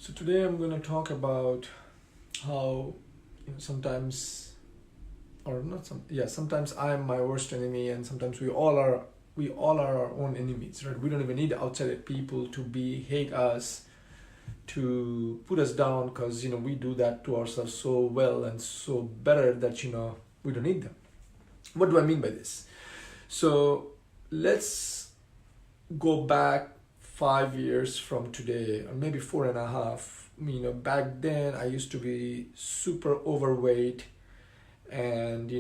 So today I'm going to talk about how sometimes, or not some, yeah, sometimes I'm my worst enemy, and sometimes we all are our own enemies, right? We don't even need outside people to be hate us, to put us down, because we do that to ourselves so well and so better that we don't need them. What do I mean by this? So let's go back 5 years from today, or maybe four and a half. Back then I used to be super overweight, and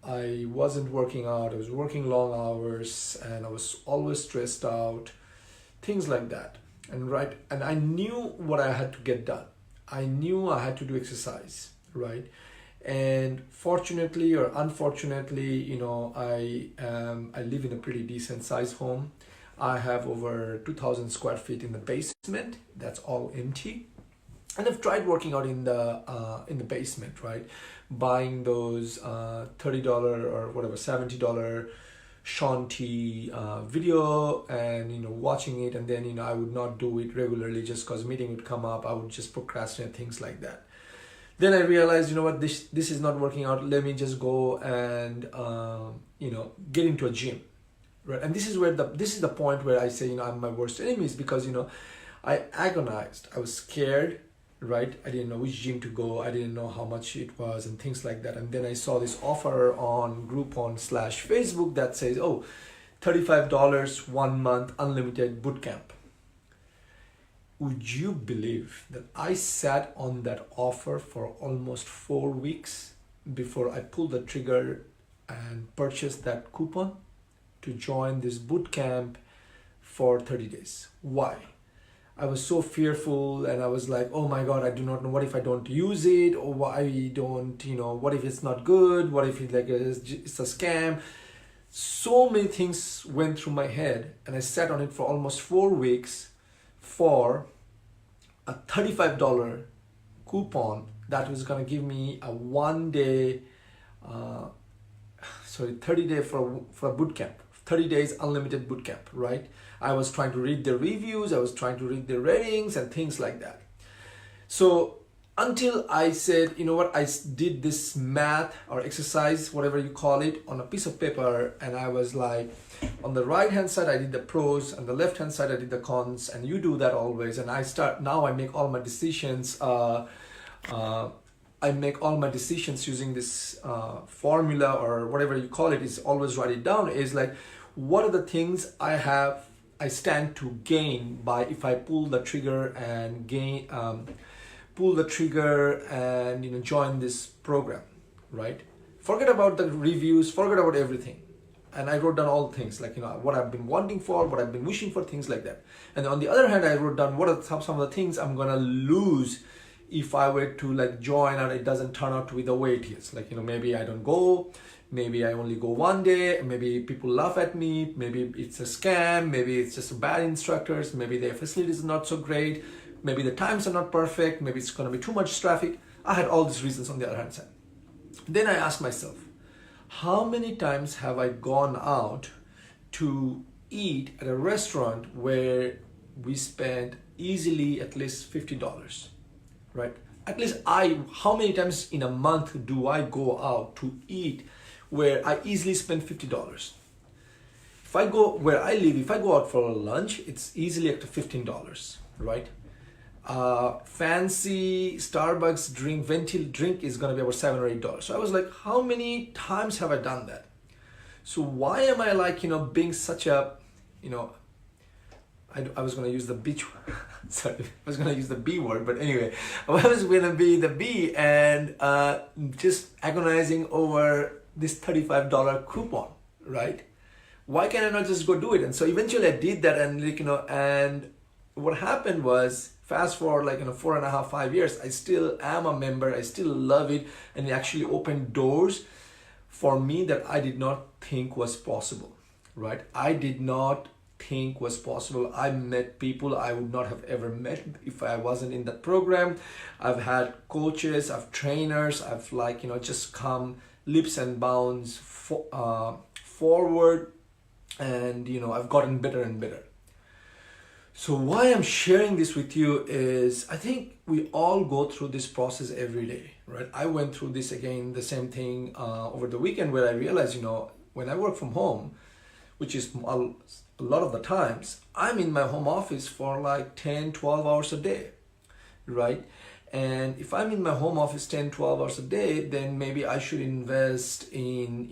I wasn't working out. I was working long hours, and I was always stressed out, things like that. And I knew what I had to get done. I knew I had to do exercise, right? And fortunately or unfortunately, I live in a pretty decent sized home. I have over 2,000 square feet in the basement. That's all empty. And I've tried working out in the basement, right? Buying those $30 or whatever, $70 Shanti video, and watching it, and then I would not do it regularly just because meeting would come up. I would just procrastinate, things like that. Then I realized, what, this is not working out. Let me just go and get into a gym, right? And this is the point where I say, I'm my worst enemy, is because I agonized. I was scared, right? I didn't know which gym to go. I didn't know how much it was and things like that. And then I saw this offer on Groupon/Facebook that says, oh, $35 1 month unlimited bootcamp. Would you believe that I sat on that offer for almost 4 weeks before I pulled the trigger and purchased that coupon to join this bootcamp for 30 days? Why? I was so fearful, and I was like, oh my God, I do not know. What if I don't use it? Or why don't, what if it's not good? What if it's a scam? So many things went through my head, and I sat on it for almost 4 weeks for a $35 coupon that was going to give me a 30 day for a boot camp, 30 days unlimited boot camp, right? I was trying to read the reviews, I was trying to read the ratings and things like that. So until I said, I did this math or exercise, whatever you call it, on a piece of paper, and I was like, on the right hand side I did the pros, and the left hand side I did the cons, and you do that always. And I make all my decisions. I make all my decisions using this formula, or whatever you call it. Is always write it down. Is like, what are the things I stand to gain by if I pull the trigger and join this program, right? Forget about the reviews, forget about everything. And I wrote down all things, like what I've been wanting for, what I've been wishing for, things like that. And on the other hand, I wrote down what are some of the things I'm gonna lose if I were to join and it doesn't turn out to be the way it is. Maybe I don't go, maybe I only go one day, maybe people laugh at me, maybe it's a scam, maybe it's just bad instructors, maybe their facilities are not so great, maybe the times are not perfect, maybe it's going to be too much traffic. I had all these reasons on the other hand side. Then I asked myself, how many times have I gone out to eat at a restaurant where we spent easily at least $50, right? At least how many times in a month do I go out to eat where I easily spend $50? If I go where I live, if I go out for a lunch, it's easily up to $15, right? Fancy Starbucks venti drink is gonna be about $7 or $8. So I was like, how many times have I done that? So why am I being such a, I was gonna use the beach sorry, I was gonna use the B word, but anyway, I was gonna be the B and just agonizing over this $35 coupon, right? Why can't I not just go do it? And so eventually I did that, and and what happened was, fast forward 4.5, 5 years, I still am a member, I still love it, and it actually opened doors for me that I did not think was possible, right? I did not think was possible. I met people I would not have ever met if I wasn't in that program. I've had coaches, I've trainers, I've just come leaps and bounds forward, and I've gotten better and better. So why I'm sharing this with you is I think we all go through this process every day, right? I went through this again, the same thing over the weekend, where I realized, when I work from home, which is a lot of the times, I'm in my home office for like 10, 12 hours a day, right? And if I'm in my home office 10, 12 hours a day, then maybe I should invest in,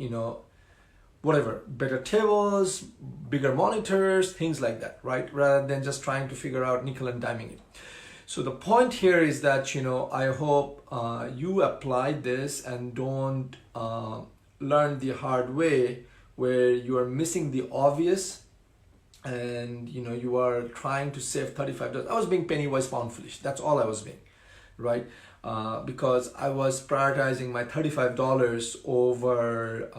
whatever, better tables, bigger monitors, things like that, right? Rather than just trying to figure out nickel and diming it. So the point here is that, I hope you apply this and don't learn the hard way where you are missing the obvious and, you are trying to save $35. I was being penny wise, pound foolish. That's all I was being, right? Because I was prioritizing my $35 over,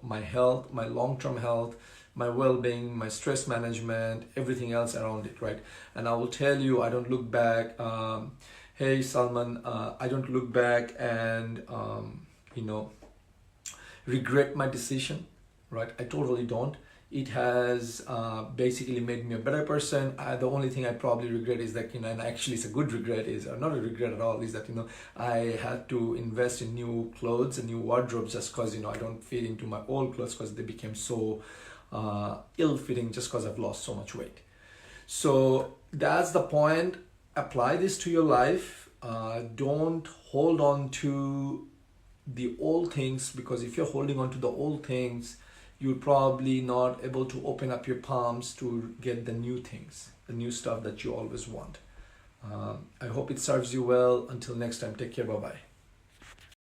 my health, my long-term health, my well-being, my stress management, everything else around it, right? And I will tell you, I don't look back. Hey, Salman, I don't look back and, regret my decision, right? I totally don't. It has basically made me a better person. The only thing I probably regret is that, and actually it's a good regret, is or not a regret at all, is that, I had to invest in new clothes and new wardrobes just because, I don't fit into my old clothes because they became so ill-fitting just because I've lost so much weight. So that's the point. Apply this to your life. Don't hold on to the old things, because if you're holding on to the old things, you're probably not able to open up your palms to get the new things, the new stuff that you always want. I hope it serves you well. Until next time, take care. Bye-bye.